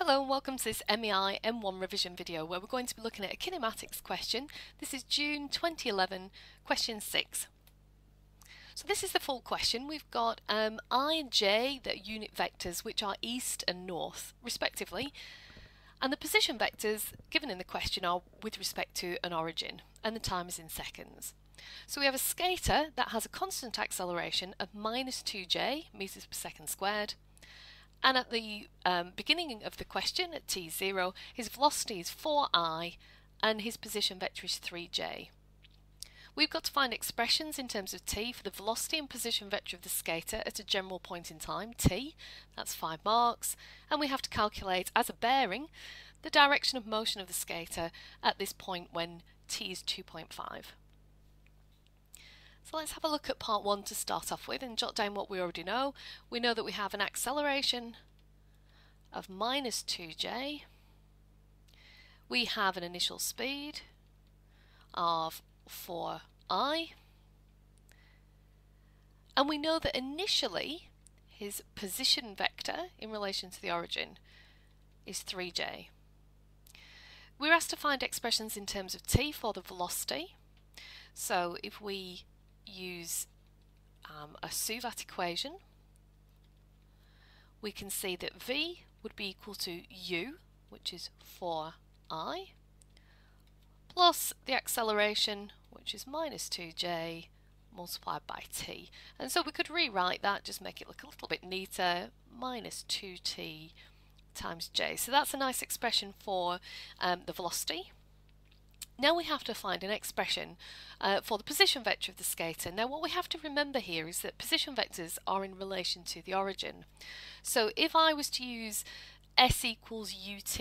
Hello and welcome to this MEI M1 revision video where we're going to be looking at a kinematics question. This is June 2011, question 6. So this is the full question. We've got I and j that are unit vectors which are east and north respectively, and the position vectors given in the question are with respect to an origin, and the time is in seconds. So we have a skater that has a constant acceleration of minus 2j meters per second squared. And at the beginning of the question, at t0, his velocity is 4I and his position vector is 3j. We've got to find expressions in terms of t for the velocity and position vector of the skater at a general point in time, t, that's 5 marks, and we have to calculate as a bearing the direction of motion of the skater at this point when t is 2.5. So let's have a look at part 1 to start off with and jot down what we already know. We know that we have an acceleration of minus 2j. We have an initial speed of 4I. And we know that initially his position vector in relation to the origin is 3j. We're asked to find expressions in terms of t for the velocity. So if we use a Suvat equation, we can see that v would be equal to u, which is 4I, plus the acceleration, which is minus 2j, multiplied by t. And so we could rewrite that, just make it look a little bit neater, minus 2t times j. So that's a nice expression for the velocity. Now we have to find an expression for the position vector of the skater. Now what we have to remember here is that position vectors are in relation to the origin. So if I was to use s equals ut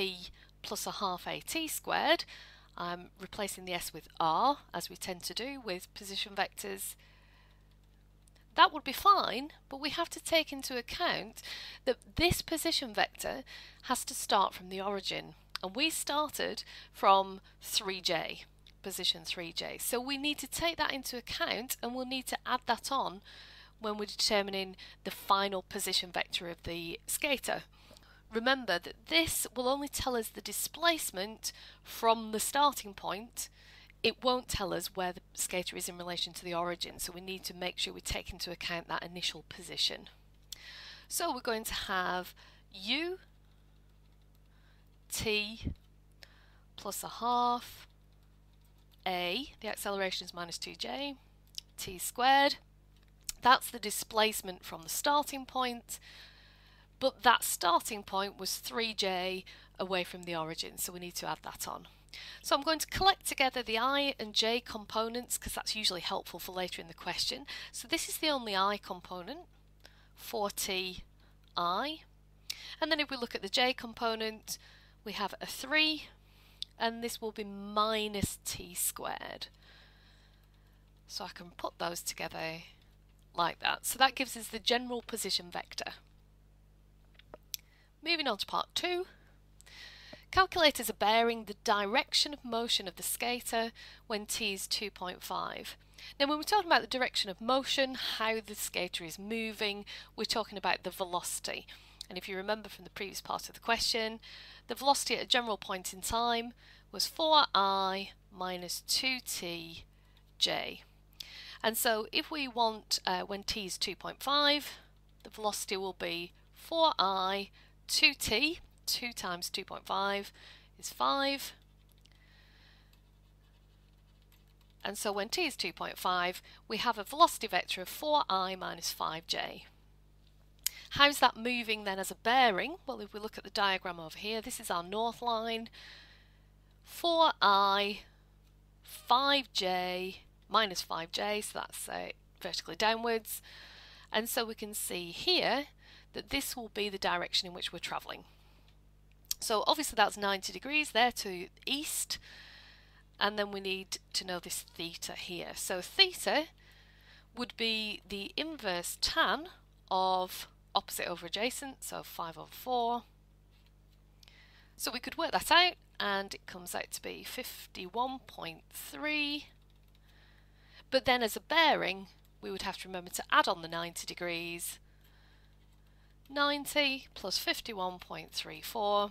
plus a half at squared, I'm replacing the s with r, as we tend to do with position vectors. That would be fine, but we have to take into account that this position vector has to start from the origin. And we started from 3j, position 3j. So we need to take that into account, and we'll need to add that on when we're determining the final position vector of the skater. Remember that this will only tell us the displacement from the starting point. It won't tell us where the skater is in relation to the origin, so we need to make sure we take into account that initial position. So we're going to have u t plus a half a, the acceleration is minus 2j, t squared. That's the displacement from the starting point, but that starting point was 3j away from the origin, so we need to add that on. So I'm going to collect together the I and j components because that's usually helpful for later in the question. So this is the only I component, 4ti, and then if we look at the j component, we have a 3, and this will be minus t squared. So I can put those together like that. So that gives us the general position vector. Moving on to part 2. Calculate as a bearing the direction of motion of the skater when t is 2.5. Now when we're talking about the direction of motion, how the skater is moving, we're talking about the velocity. And if you remember from the previous part of the question, the velocity at a general point in time was 4I minus 2tj. And so if we want when t is 2.5, the velocity will be 4I 2t, 2 times 2.5 is 5. And so when t is 2.5, we have a velocity vector of 4I minus 5j. How's that moving then as a bearing? Well, if we look at the diagram over here, this is our north line, 4I, 5j, minus 5j, so that's vertically downwards. And so we can see here that this will be the direction in which we're travelling. So obviously that's 90 degrees there to east, and then we need to know this theta here. So theta would be the inverse tan of opposite over adjacent, so 5 over 4. So we could work that out, and it comes out to be 51.3. But then as a bearing, we would have to remember to add on the 90 degrees. 90 plus 51.34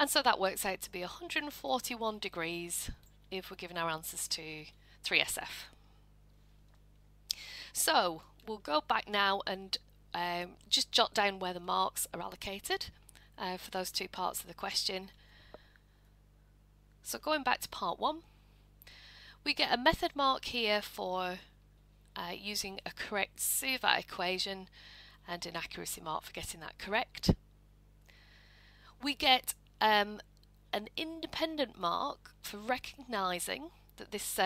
And so that works out to be 141 degrees if we're giving our answers to 3SF. So we'll go back now and just jot down where the marks are allocated for those two parts of the question. So going back to part 1, we get a method mark here for using a correct Suvat equation and an accuracy mark for getting that correct. We get an independent mark for recognising that this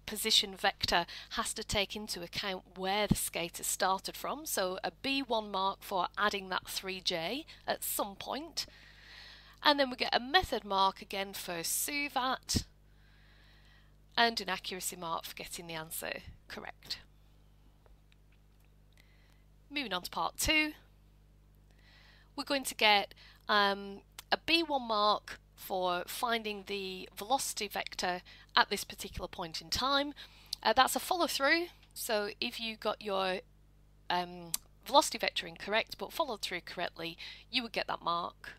position vector has to take into account where the skater started from, so a B1 mark for adding that 3J at some point. And then we get a method mark again for Suvat and an accuracy mark for getting the answer correct. Moving on to part 2, we're going to get a B1 mark for finding the velocity vector at this particular point in time. That's a follow through, so if you got your velocity vector incorrect but followed through correctly, you would get that mark.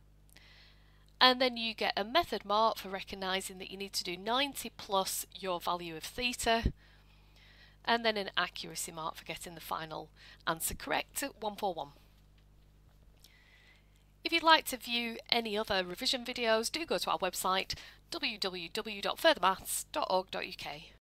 And then you get a method mark for recognising that you need to do 90 plus your value of theta, and then an accuracy mark for getting the final answer correct at 141. If you'd like to view any other revision videos, do go to our website www.furthermaths.org.uk.